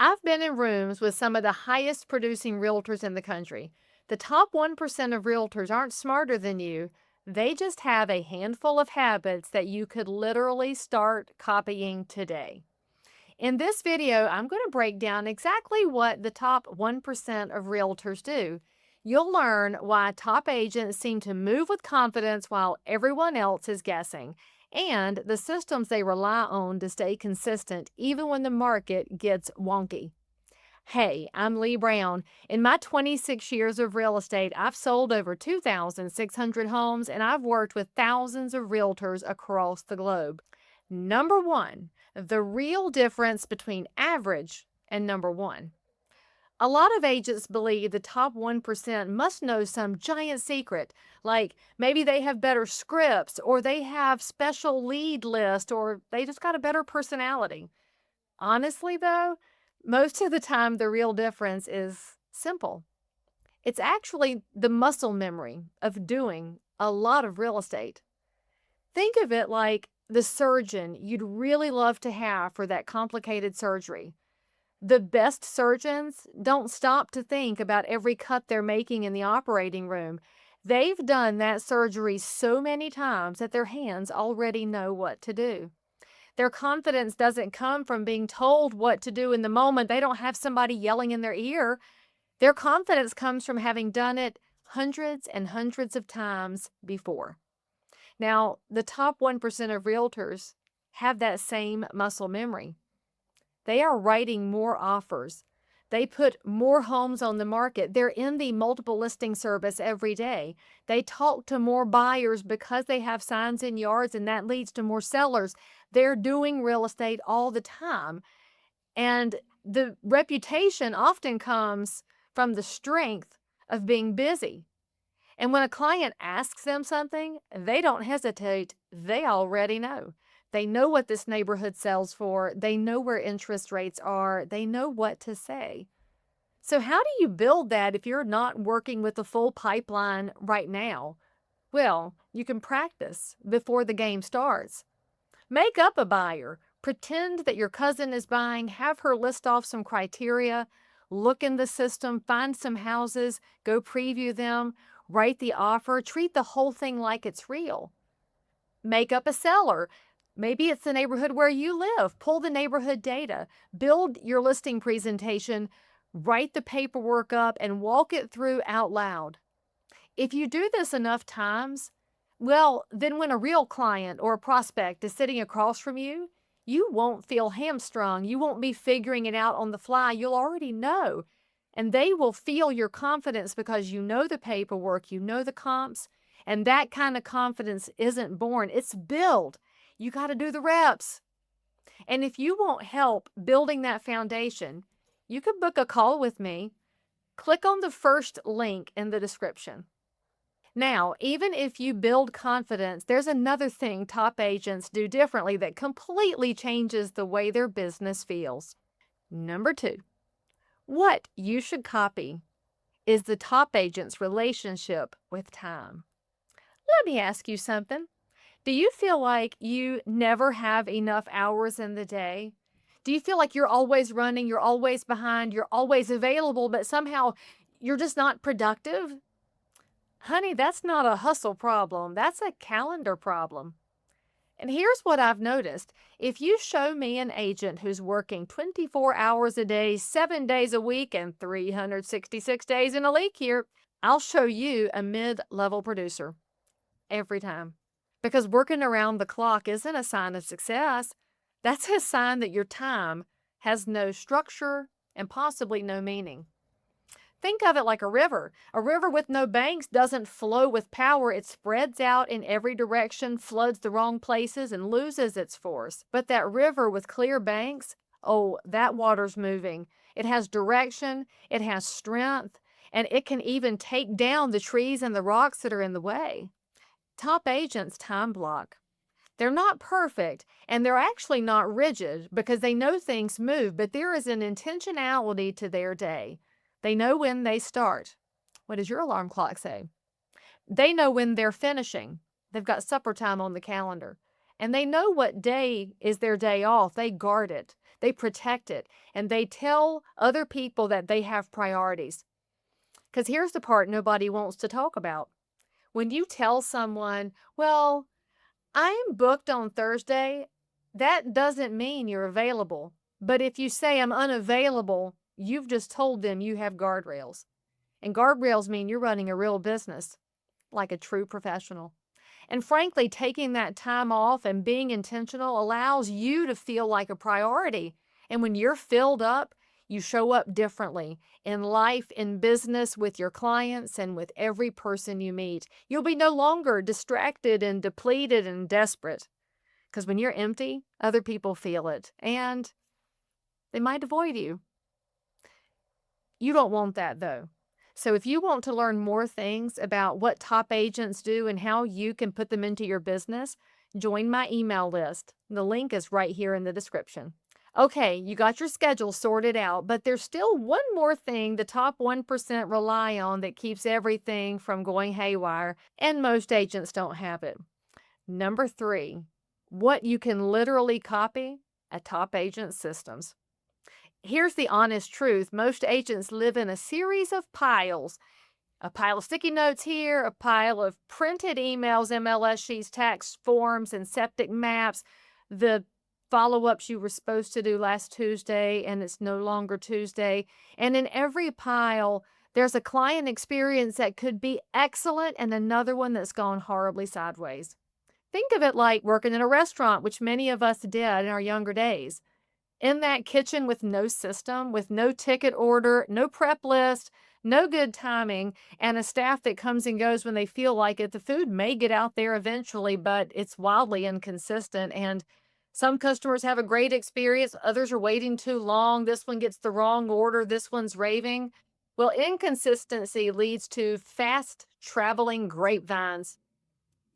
I've been in rooms with some of the highest producing realtors in the country. The top 1% of realtors aren't smarter than you. They just have a handful of habits that you could literally start copying today. In this video, I'm going to break down exactly what the top 1% of realtors do. You'll learn why top agents seem to move with confidence while everyone else is guessing, and the systems they rely on to stay consistent even when the market gets wonky. Hey, I'm Lee Brown. In my 26 years of real estate, I've sold over 2,600 homes and I've worked with thousands of realtors across the globe. Number one, the real difference between average and number one. A lot of agents believe the top 1% must know some giant secret, like maybe they have better scripts, or they have special lead list, or they just got a better personality. Honestly, though, most of the time the real difference is simple. It's actually the muscle memory of doing a lot of real estate. Think of it like the surgeon you'd really love to have for that complicated surgery. The best surgeons don't stop to think about every cut they're making in the operating room. They've done that surgery so many times that their hands already know what to do. Their confidence doesn't come from being told what to do in the moment. They don't have somebody yelling in their ear. Their confidence comes from having done it hundreds and hundreds of times before. Now, the top 1% of realtors have that same muscle memory. They are writing more offers. They put more homes on the market. They're in the multiple listing service every day. They talk to more buyers because they have signs in yards, and that leads to more sellers. They're doing real estate all the time. And the reputation often comes from the strength of being busy. And when a client asks them something, they don't hesitate. They already know. They know what this neighborhood sells for. They know where interest rates are. They know what to say. So, how do you build that if you're not working with a full pipeline right now? Well, you can practice before the game starts. Make up a buyer. Pretend that your cousin is buying. Have her list off some criteria. Look in the system, find some houses, go preview them, write the offer, treat the whole thing like it's real. Make up a seller. Maybe it's the neighborhood where you live. Pull the neighborhood data. Build your listing presentation. Write the paperwork up and walk it through out loud. If you do this enough times, well, then when a real client or a prospect is sitting across from you, you won't feel hamstrung. You won't be figuring it out on the fly. You'll already know. And they will feel your confidence because you know the paperwork, you know the comps, and that kind of confidence isn't born, it's built. You got to do the reps. And if you want help building that foundation, you could book a call with me. Click on the first link in the description. Now, even if you build confidence, there's another thing top agents do differently that completely changes the way their business feels. Number two, what you should copy is the top agent's relationship with time. Let me ask you something. Do you feel like you never have enough hours in the day? Do you feel like you're always running, you're always behind, you're always available, but somehow you're just not productive? Honey, that's not a hustle problem. That's a calendar problem. And here's what I've noticed. If you show me an agent who's working 24 hours a day, 7 days a week, and 366 days in a leap year, I'll show you a mid-level producer every time. Because working around the clock isn't a sign of success. That's a sign that your time has no structure and possibly no meaning. Think of it like a river. A river with no banks doesn't flow with power. It spreads out in every direction, floods the wrong places, and loses its force. But that river with clear banks, oh, that water's moving. It has direction, it has strength, and it can even take down the trees and the rocks that are in the way. Top agents time block. They're not perfect, and they're actually not rigid because they know things move, but there is an intentionality to their day. They know when they start. What does your alarm clock say? They know when they're finishing. They've got supper time on the calendar. And they know what day is their day off. They guard it. They protect it, and they tell other people that they have priorities. Because here's the part nobody wants to talk about. When you tell someone, well, I'm booked on Thursday, that doesn't mean you're available. But if you say I'm unavailable, you've just told them you have guardrails. And guardrails mean you're running a real business like a true professional. And frankly, taking that time off and being intentional allows you to feel like a priority. And when you're filled up, you show up differently in life, in business, with your clients, and with every person you meet. You'll be no longer distracted and depleted and desperate. Because when you're empty, other people feel it and they might avoid you. You don't want that though. So if you want to learn more things about what top agents do and how you can put them into your business, join my email list. The link is right here in the description. Okay, you got your schedule sorted out, but there's still one more thing the top 1% rely on that keeps everything from going haywire, and most agents don't have it. Number 3, what you can literally copy: a top agent's systems. Here's the honest truth. Most agents live in a series of piles. A pile of sticky notes here, a pile of printed emails, MLS sheets, tax forms, and septic maps, the follow-ups you were supposed to do last Tuesday and it's no longer Tuesday. And in every pile, there's a client experience that could be excellent and another one that's gone horribly sideways. Think of it like working in a restaurant, which many of us did in our younger days. In that kitchen with no system, with no ticket order, no prep list, no good timing, and a staff that comes and goes when they feel like it, the food may get out there eventually, but it's wildly inconsistent. And some customers have a great experience, others are waiting too long. This one gets the wrong order, this one's raving. Well, inconsistency leads to fast traveling grapevines.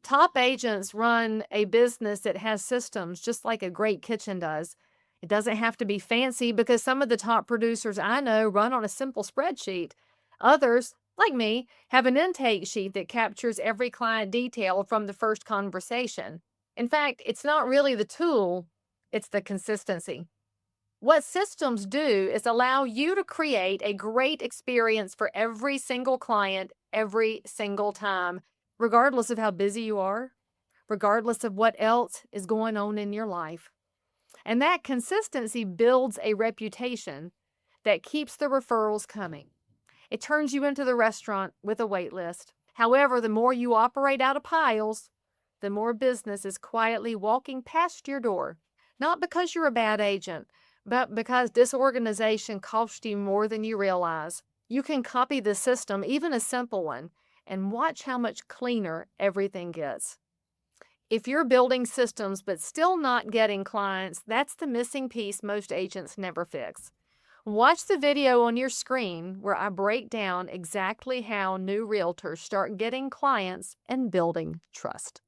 Top agents run a business that has systems just like a great kitchen does. It doesn't have to be fancy because some of the top producers I know run on a simple spreadsheet. Others, like me, have an intake sheet that captures every client detail from the first conversation. In fact, it's not really the tool, it's the consistency. What systems do is allow you to create a great experience for every single client every single time, regardless of how busy you are, regardless of what else is going on in your life. And that consistency builds a reputation that keeps the referrals coming. It turns you into the restaurant with a wait list. However, the more you operate out of piles, the more business is quietly walking past your door. Not because you're a bad agent, but because disorganization costs you more than you realize. You can copy the system, even a simple one, and watch how much cleaner everything gets. If you're building systems but still not getting clients, that's the missing piece most agents never fix. Watch the video on your screen where I break down exactly how new realtors start getting clients and building trust.